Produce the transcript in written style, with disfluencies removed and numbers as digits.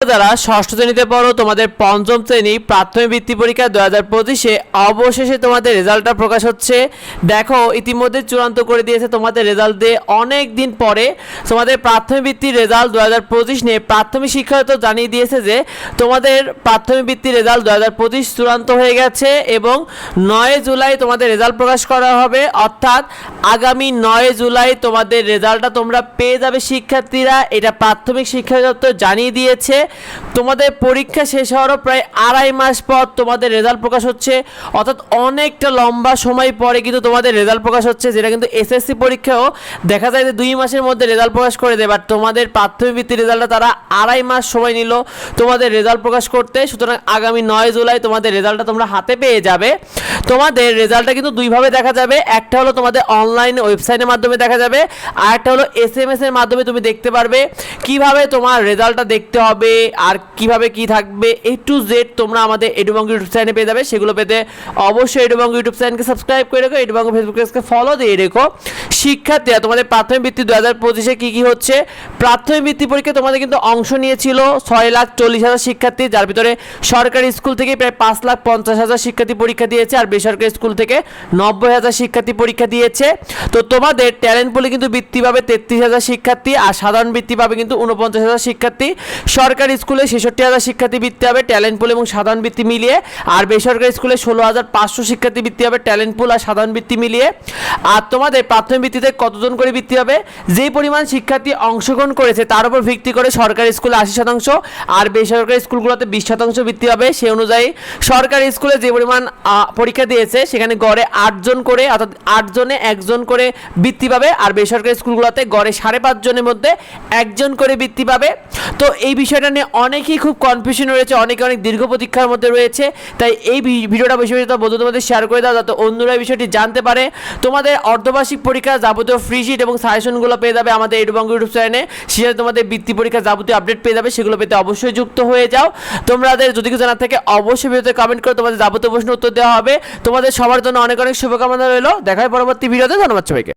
যারা ষষ্ঠ শ্রেণীতে পড়ো তোমাদের পঞ্চম শ্রেণী প্রাথমিক বৃত্তি পরীক্ষা 2025-এ অবশেষে তোমাদের রেজাল্টটা প্রকাশ হচ্ছে। দেখো ইতিমধ্যে চূড়ান্ত করে দিয়েছে তোমাদের রেজাল্ট দিয়ে অনেক দিন পরে তোমাদের প্রাথমিক বৃত্তির রেজাল্ট 2025 নিয়ে প্রাথমিক শিক্ষা তো জানিয়ে দিয়েছে যে তোমাদের প্রাথমিক বৃত্তির রেজাল্ট 2025 চূড়ান্ত হয়ে গেছে এবং 9 জুলাই তোমাদের রেজাল্ট প্রকাশ করা হবে, অর্থাৎ আগামী 9 জুলাই তোমাদের রেজাল্টটা তোমরা পেয়ে যাবে শিক্ষার্থীরা। এটা প্রাথমিক শিক্ষা দপ্তর জানিয়ে দিয়েছে। তোমাদের পরীক্ষা শেষ হওয়ারও প্রায় 2.5 মাস পর তোমাদের রেজাল্ট প্রকাশ হচ্ছে, অর্থাৎ অনেকটা লম্বা সময় পরে কিন্তু তোমাদের রেজাল্ট প্রকাশ হচ্ছে, যেটা কিন্তু এসএসসি পরীক্ষাও দেখা যায় যে 2 মাসের মধ্যে রেজাল্ট প্রকাশ করে দেয়, বাট তোমাদের প্রাথমিক বৃত্তির রেজাল্টটা তারা 2.5 মাস সময় নিল তোমাদের রেজাল্ট প্রকাশ করতে। সুতরাং আগামী 9 জুলাই তোমাদের রেজাল্টটা তোমরা হাতে পেয়ে যাবে। তোমাদের রেজাল্টটা কিন্তু দুইভাবে দেখা যাবে, একটা হলো তোমাদের অনলাইন ওয়েবসাইটের মাধ্যমে দেখা যাবে, আর একটা হলো এসএমএস এর মাধ্যমে তুমি দেখতে পারবে। কিভাবে তোমার রেজাল্টটা দেখতে হবে আর কিভাবে কি থাকবে A to Z তোমরা আমাদের এডুবঙ্গ ইউটিউব চ্যানেলে পেয়ে যাবে। সেগুলো পেতে অবশ্যই এডুবঙ্গ ইউটিউব চ্যানেলকে সাবস্ক্রাইব করে রেখো, এডুবঙ্গ ফেসবুক পেজকে ফলো দিয়ে রেখো। শিক্ষার্থীরা তোমাদের প্রাথমিক বৃত্তি 2025-এ কী কী হচ্ছে, প্রাথমিক বৃত্তি পরীক্ষায় তোমাদের কিন্তু অংশ নিয়েছিল 6,40,000 শিক্ষার্থী, যার ভিতরে সরকারি স্কুল থেকে প্রায় 5,50,000 শিক্ষার্থী পরীক্ষা দিয়েছে আর বেসরকারি স্কুল থেকে 90,000 শিক্ষার্থী পরীক্ষা দিয়েছে। তো তোমাদের ট্যালেন্ট পুলে কিন্তু বৃত্তি পাবে 33,000 শিক্ষার্থী আর সাধারণ বৃত্তি পাবে কিন্তু 49,000 শিক্ষার্থী। সরকারি স্কুলে 66,000 শিক্ষার্থী বৃত্তি হবে ট্যালেন্ট পুল এবং সাধারণ বৃত্তি মিলিয়ে, আর বেসরকারি স্কুলে 16,500 শিক্ষার্থী বৃত্তি হবে ট্যালেন্ট পুল আর সাধারণ বৃত্তি মিলিয়ে। আর তোমাদের প্রাথমিক বৃত্তিতে কতজন করে বৃত্তি হবে, যেই পরিমাণ শিক্ষার্থী অংশগ্রহণ করেছে তার উপর ভিত্তি করে সরকারি স্কুলে 80% আর বেসরকারি স্কুলগুলোতে 20% বৃত্তি হবে। সেই অনুযায়ী সরকারি স্কুলে যে পরিমাণ পরীক্ষা দিয়েছে সেখানে গড়ে 8 জন করে, অর্থাৎ 8 জনে 1 জন করে বৃত্তি পাবে, আর বেসরকারি স্কুলগুলোতে গড়ে 5.5 জনের মধ্যে 1 জন করে বৃত্তি পাবে। তো এই বিষয়টা নিয়ে অনেকেই খুব কনফিউশন রয়েছে, অনেকে অনেক দীর্ঘ প্রতীক্ষার মধ্যে রয়েছে, তাই এই ভিডিওটা বেশি বেশি বন্ধুদের শেয়ার করে দাও যাতে অন্যরা এই বিষয়টি জানতে পারে। তোমাদের অর্ধবার্ষিক পরীক্ষা যাবতীয় ফ্রি শিট এবং সাজেশনগুলো পেয়ে যাবে আমাদের এডুবঙ্গ ইউটিউব চ্যানেলে। সেখানে তোমাদের বৃত্তি পরীক্ষা যাবতীয় আপডেট পেয়ে যাবে, সেগুলো পেতে অবশ্যই যুক্ত হয়ে যাও। তোমাদের যদি কিছু জানার থাকে অবশ্যই ভিডিওতে কমেন্ট করে তোমাদের যাবতীয় প্রশ্ন উত্তর দেওয়া হবে। তোমাদের সবার জন্য অনেক অনেক শুভকামনা রইল। দেখা হয় পরবর্তী ভিডিওতে। ধন্যবাদ সবাইকে।